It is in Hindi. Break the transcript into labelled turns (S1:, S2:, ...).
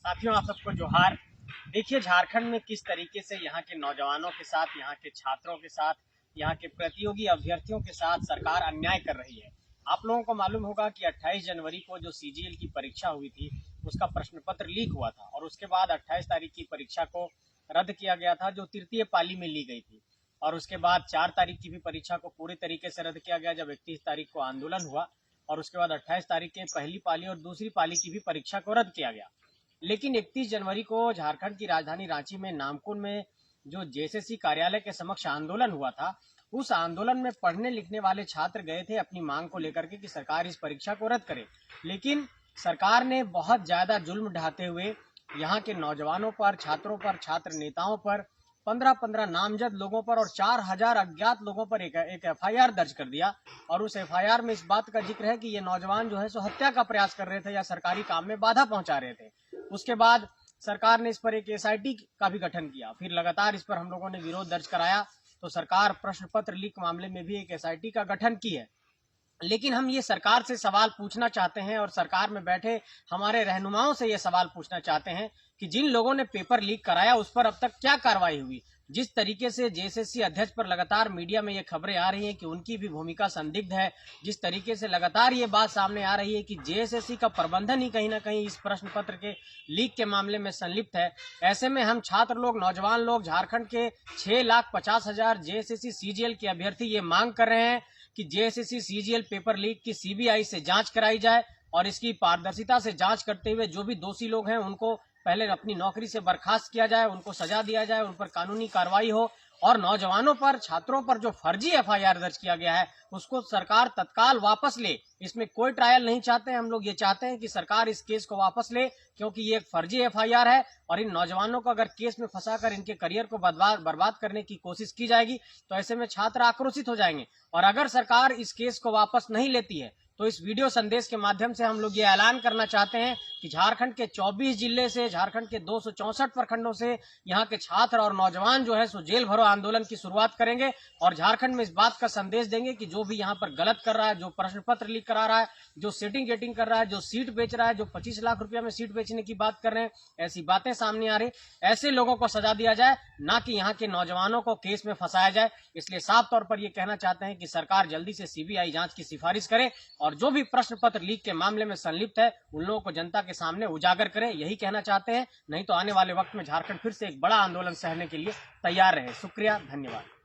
S1: साथियों, आप सबको जोहार। देखिए, झारखंड में किस तरीके से यहाँ के नौजवानों के साथ, यहाँ के छात्रों के साथ, यहाँ के प्रतियोगी अभ्यर्थियों के साथ सरकार अन्याय कर रही है। आप लोगों को मालूम होगा कि 28 जनवरी को जो सीजीएल की परीक्षा हुई थी, उसका प्रश्न पत्र लीक हुआ था और उसके बाद 28 तारीख की परीक्षा को रद्द किया गया था, जो तृतीय पाली में ली गई थी। और उसके बाद 4 तारीख की भी परीक्षा को पूरी तरीके से रद्द किया गया, जब 31 तारीख को आंदोलन हुआ। और उसके बाद 28 तारीख के पहली पाली और दूसरी पाली की भी परीक्षा को रद्द किया गया। लेकिन 31 जनवरी को झारखंड की राजधानी रांची में नामकुम में जो जेएसएससी कार्यालय के समक्ष आंदोलन हुआ था, उस आंदोलन में पढ़ने लिखने वाले छात्र गए थे अपनी मांग को लेकर के कि सरकार इस परीक्षा को रद्द करे। लेकिन सरकार ने बहुत ज्यादा जुल्म ढाते हुए यहाँ के नौजवानों पर, छात्रों पर, छात्र नेताओं पर, 15-15 नामजद लोगों पर और 4000 अज्ञात लोगों पर एक एफआईआर दर्ज कर दिया। और उस एफआईआर में इस बात का जिक्र है कि ये नौजवान जो है सो हत्या का प्रयास कर रहे थे या सरकारी काम में बाधा पहुंचा रहे थे। उसके बाद सरकार ने इस पर एक एसआईटी का भी गठन किया। फिर लगातार इस पर हम लोगों ने विरोध दर्ज कराया, तो सरकार प्रश्न पत्र लीक मामले में भी एक एसआईटी का गठन की है। लेकिन हम ये सरकार से सवाल पूछना चाहते हैं और सरकार में बैठे हमारे रहनुमाओं से ये सवाल पूछना चाहते हैं कि जिन लोगों ने पेपर लीक कराया उस पर अब तक क्या कार्रवाई हुई। जिस तरीके से जेएसएससी अध्यक्ष पर लगातार मीडिया में ये खबरें आ रही हैं कि उनकी भी भूमिका संदिग्ध है, जिस तरीके से लगातार ये बात सामने आ रही है कि जेएसएससी का प्रबंधन ही कहीं ना कहीं इस प्रश्न पत्र के लीक के मामले में संलिप्त है, ऐसे में हम छात्र लोग, नौजवान लोग, झारखंड के 6,50,000 जेएसएससी सीजीएल के अभ्यर्थी ये मांग कर रहे हैं कि जेएसएससी सीजीएल पेपर लीक की सीबीआई से जांच कराई जाए और इसकी पारदर्शिता से जांच करते हुए जो भी दोषी लोग हैं उनको पहले अपनी नौकरी से बर्खास्त किया जाए, उनको सजा दिया जाए, उन पर कानूनी कार्रवाई हो। और नौजवानों पर, छात्रों पर जो फर्जी एफआईआर दर्ज किया गया है उसको सरकार तत्काल वापस ले। इसमें कोई ट्रायल नहीं चाहते, हम लोग ये चाहते हैं कि सरकार इस केस को वापस ले, क्योंकि ये एक फर्जी एफआईआर है और इन नौजवानों को अगर केस में फंसाकर इनके करियर को बर्बाद करने की कोशिश की जाएगी तो ऐसे में छात्र आक्रोशित हो जाएंगे। और अगर सरकार इस केस को वापस नहीं लेती है तो इस वीडियो संदेश के माध्यम से हम लोग ये ऐलान करना चाहते हैं कि झारखंड के 24 जिले से, झारखंड के 264 प्रखंडों से यहाँ के छात्र और नौजवान जो है सो जेल भरो आंदोलन की शुरुआत करेंगे और झारखंड में इस बात का संदेश देंगे कि जो भी यहाँ पर गलत कर रहा है, जो प्रश्न पत्र लीक करा रहा है, जो सेटिंग गेटिंग कर रहा है, जो सीट बेच रहा है, जो 25 लाख रुपया में सीट बेचने की बात कर रहे हैं, ऐसी बातें सामने आ रही, ऐसे लोगों को सजा दिया जाए, ना कि यहाँ के नौजवानों को केस में फंसाया जाए। इसलिए साफ तौर पर यह कहना चाहते हैं कि सरकार जल्दी से सीबीआई जांच की सिफारिश करे और जो भी प्रश्न पत्र लीक के मामले में संलिप्त है उन लोगों को जनता के सामने उजागर करे, यही कहना चाहते हैं। नहीं तो आने वाले वक्त में झारखंड फिर से एक बड़ा आंदोलन सहने के लिए तैयार रहे। शुक्रिया, धन्यवाद।